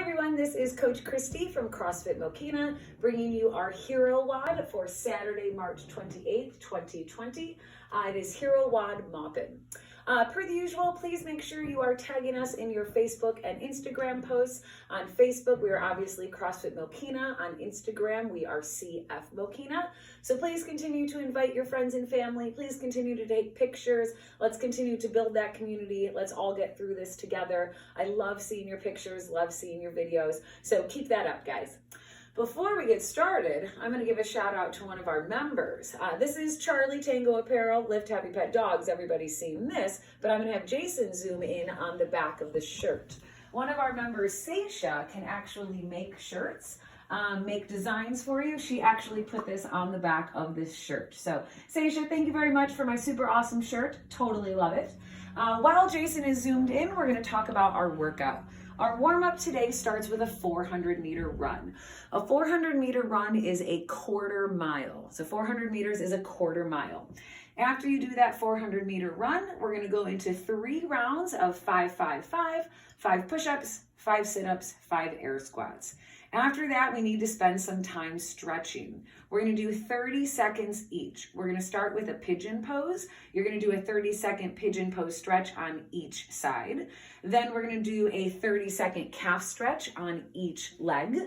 everyone, this is Coach Christy from CrossFit Mokina, bringing you our Hero WOD for Saturday, March 28th, 2020. It is Hero WOD Maupin. Per the usual, please make sure you are tagging us in your Facebook and Instagram posts. On Facebook, we are obviously CrossFit Mokina. On Instagram, we are CF Mokina. So please continue to invite your friends and family. Please continue to take pictures. Let's continue to build that community. Let's all get through this together. I love seeing your pictures, love seeing your videos. So keep that up, guys. Before we get started, I'm going to give a shout out to one of our members. This is Charlie Tango Apparel, Lift Happy Pet Dogs. Everybody's seen this, but I'm going to have Jason zoom in on the back of the shirt. One of our members, Seisha, can actually make shirts, make designs for you. She actually put this on the back of this shirt. So Seisha, thank you very much for my super awesome shirt. Totally love it. While Jason is zoomed in, we're going to talk about our workout. Our warm-up today starts with a 400-meter run. A 400-meter run is a quarter mile. So 400 meters is a quarter mile. After you do that 400-meter run, we're going to go into 3 rounds of 5, 5, 5, 5 push-ups, 5 sit-ups, 5 air squats. After that, we need to spend some time stretching. We're going to do 30 seconds each. We're going to start with a pigeon pose. You're going to do a 30-second pigeon pose stretch on each side. Then we're going to do a 30-second calf stretch on each leg.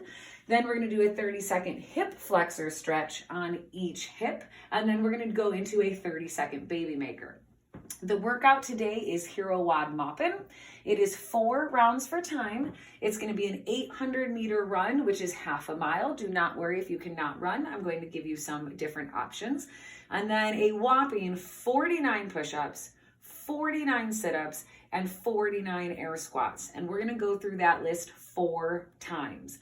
Then we're going to do a 30-second hip flexor stretch on each hip. And then we're going to go into a 30-second baby maker. The workout today is Hero WOD Maupin. It is 4 rounds for time. It's going to be an 800-meter run, which is half a mile. Do not worry if you cannot run. I'm going to give you some different options. And then a whopping 49 push-ups, 49 sit-ups, and 49 air squats. And we're going to go through that list 4 times.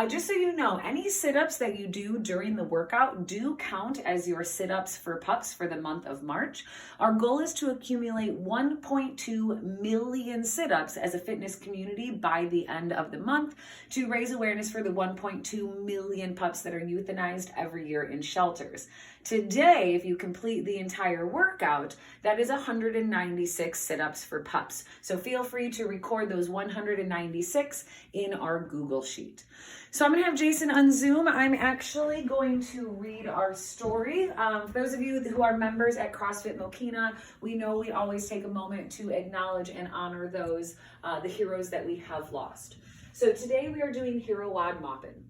Just so you know, any sit-ups that you do during the workout do count as your sit-ups for pups for the month of March. Our goal is to accumulate 1.2 million sit-ups as a fitness community by the end of the month to raise awareness for the 1.2 million pups that are euthanized every year in shelters. Today, if you complete the entire workout, that is 196 sit-ups for pups. So feel free to record those 196 in our Google Sheet. So I'm going to have Jason unzoom. I'm actually going to read our story. For those of you who are members at CrossFit Mokina, we know we always take a moment to acknowledge and honor those, the heroes that we have lost. So today we are doing Hero WOD Maupin.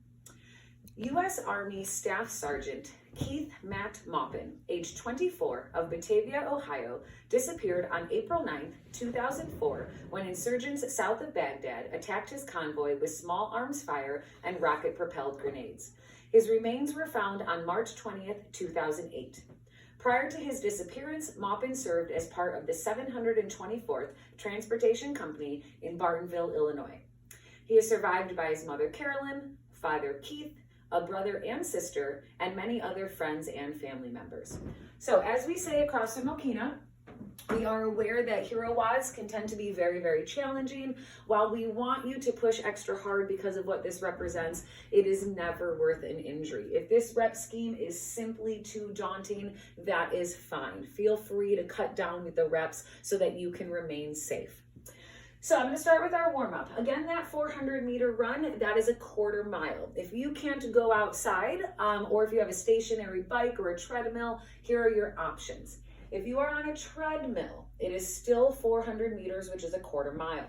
U.S. Army Staff Sergeant Keith Matt Maupin, age 24, of Batavia, Ohio, disappeared on April 9, 2004, when insurgents south of Baghdad attacked his convoy with small arms fire and rocket-propelled grenades. His remains were found on March 20, 2008. Prior to his disappearance, Maupin served as part of the 724th Transportation Company in Bartonville, Illinois. He is survived by his mother, Carolyn, father, Keith, a brother and sister, and many other friends and family members. So as we say across the Mokina, we are aware that Hero WODs can tend to be very, very challenging. While we want you to push extra hard because of what this represents, it is never worth an injury. If this rep scheme is simply too daunting, that is fine. Feel free to cut down with the reps so that you can remain safe. So I'm going to start with our warm-up. Again, that 400-meter run, that is a quarter mile. If you can't go outside, or if you have a stationary bike or a treadmill, here are your options. If you are on a treadmill, it is still 400 meters, which is a quarter mile.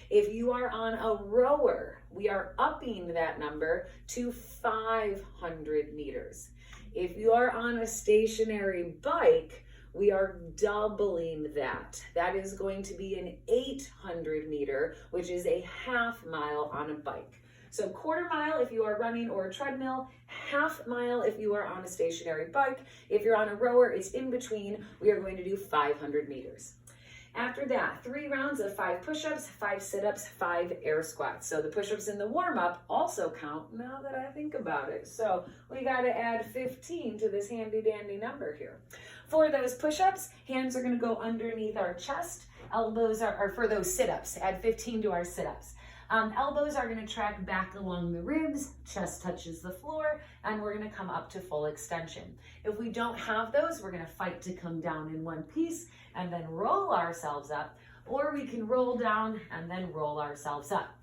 If you are on a rower, we are upping that number to 500 meters. If you are on a stationary bike, we are doubling that. That is going to be an 800 meter, which is a half mile on a bike. So quarter mile if you are running or a treadmill, half mile if you are on a stationary bike. If you're on a rower, it's in between. We are going to do 500 meters. After that, 3 rounds of 5 push-ups, 5 sit-ups, 5 air squats. So the push-ups in the warm-up also count now that I think about it. So we got to add 15 to this handy-dandy number here. For those push-ups, hands are going to go underneath our chest. Elbows are for those sit-ups. Add 15 to our sit-ups. Elbows are going to track back along the ribs, chest touches the floor, and we're going to come up to full extension. If we don't have those, we're going to fight to come down in one piece and then roll ourselves up, or we can roll down and then roll ourselves up.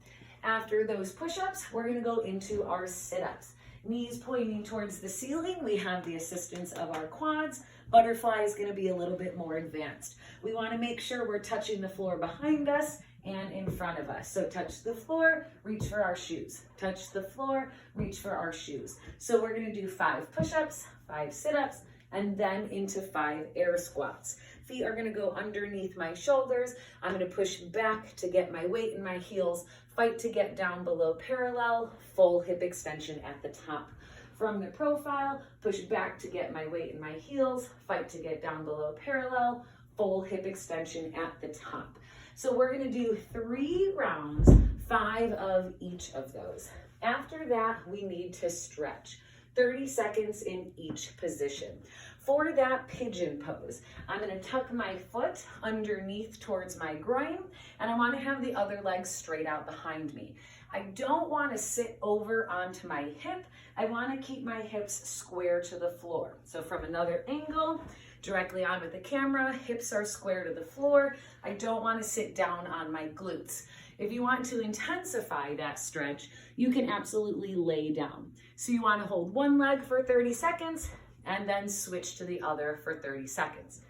After those push-ups, we're gonna go into our sit-ups. Knees pointing towards the ceiling. We have the assistance of our quads. Butterfly is gonna be a little bit more advanced. We wanna make sure we're touching the floor behind us and in front of us. So touch the floor, reach for our shoes. Touch the floor, reach for our shoes. So we're gonna do 5 push-ups, 5 sit-ups, and then into 5 air squats. Feet are gonna go underneath my shoulders. I'm gonna push back to get my weight in my heels, fight to get down below parallel, full hip extension at the top. From the profile, push back to get my weight in my heels, fight to get down below parallel, full hip extension at the top. So we're gonna do 3 rounds, 5 of each of those. After that, we need to stretch. 30 seconds in each position. For that pigeon pose, I'm gonna tuck my foot underneath towards my groin, and I wanna have the other leg straight out behind me. I don't wanna sit over onto my hip. I wanna keep my hips square to the floor. So from another angle, directly on with the camera, hips are square to the floor. I don't wanna sit down on my glutes. If you want to intensify that stretch, you can absolutely lay down. So you want to hold one leg for 30 seconds and then switch to the other for 30 seconds.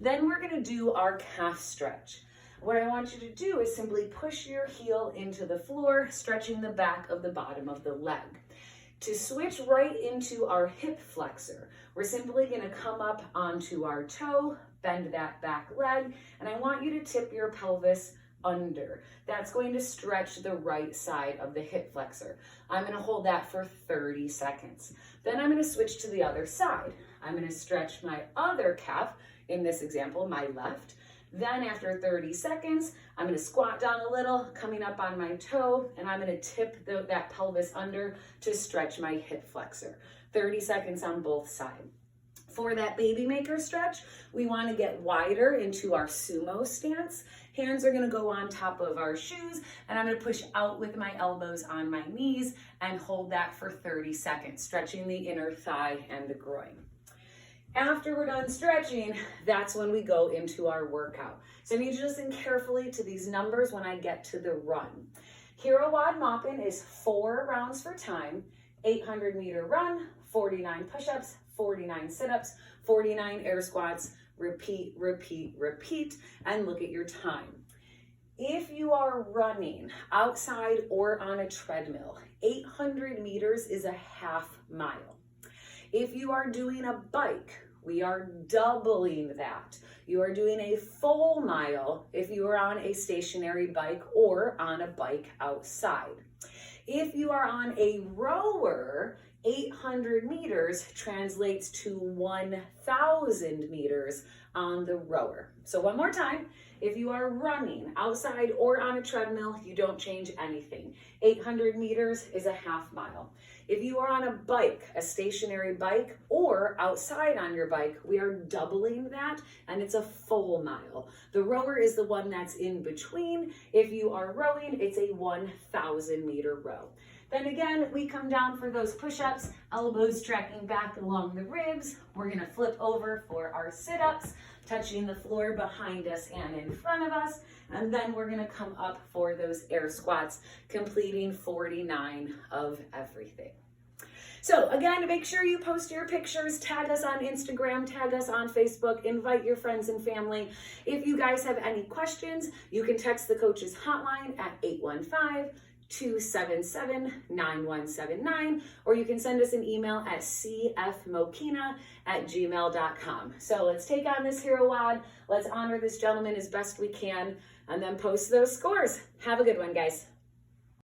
Then we're going to do our calf stretch. What I want you to do is simply push your heel into the floor, stretching the back of the bottom of the leg. To switch right into our hip flexor, we're simply going to come up onto our toe, bend that back leg, and I want you to tip your pelvis under. That's going to stretch the right side of the hip flexor. I'm going to hold that for 30 seconds. Then I'm going to switch to the other side. I'm going to stretch my other calf, in this example, my left. Then after 30 seconds, I'm going to squat down a little, coming up on my toe, and I'm going to tip that pelvis under to stretch my hip flexor. 30 seconds on both sides. For that baby maker stretch, we want to get wider into our sumo stance. Hands are going to go on top of our shoes, and I'm going to push out with my elbows on my knees and hold that for 30 seconds, stretching the inner thigh and the groin. After we're done stretching, that's when we go into our workout. So I need you to listen carefully to these numbers when I get to the run. Hero WOD Maupin is 4 rounds for time, 800-meter run, 49 push-ups, 49 sit-ups, 49 air squats, repeat, repeat, repeat, and look at your time. If you are running outside or on a treadmill, 800 meters is a half mile. If you are doing a bike, we are doubling that. You are doing a full mile if you are on a stationary bike or on a bike outside. If you are on a rower, 800 meters translates to 1,000 meters on the rower. So one more time, if you are running outside or on a treadmill, you don't change anything. 800 meters is a half mile. If you are on a bike, a stationary bike, or outside on your bike, we are doubling that, and it's a full mile. The rower is the one that's in between. If you are rowing, it's a 1,000 meter row. Then again, we come down for those push-ups, elbows tracking back along the ribs. We're gonna flip over for our sit-ups, touching the floor behind us and in front of us. And then we're gonna come up for those air squats, completing 49 of everything. So again, make sure you post your pictures, tag us on Instagram, tag us on Facebook, invite your friends and family. If you guys have any questions, you can text the coach's hotline at 815-277-9179, or you can send us an email at cfmokina@gmail.com. So let's take on this Hero WOD. Let's honor this gentleman as best we can, and then post those scores. Have a good one, guys.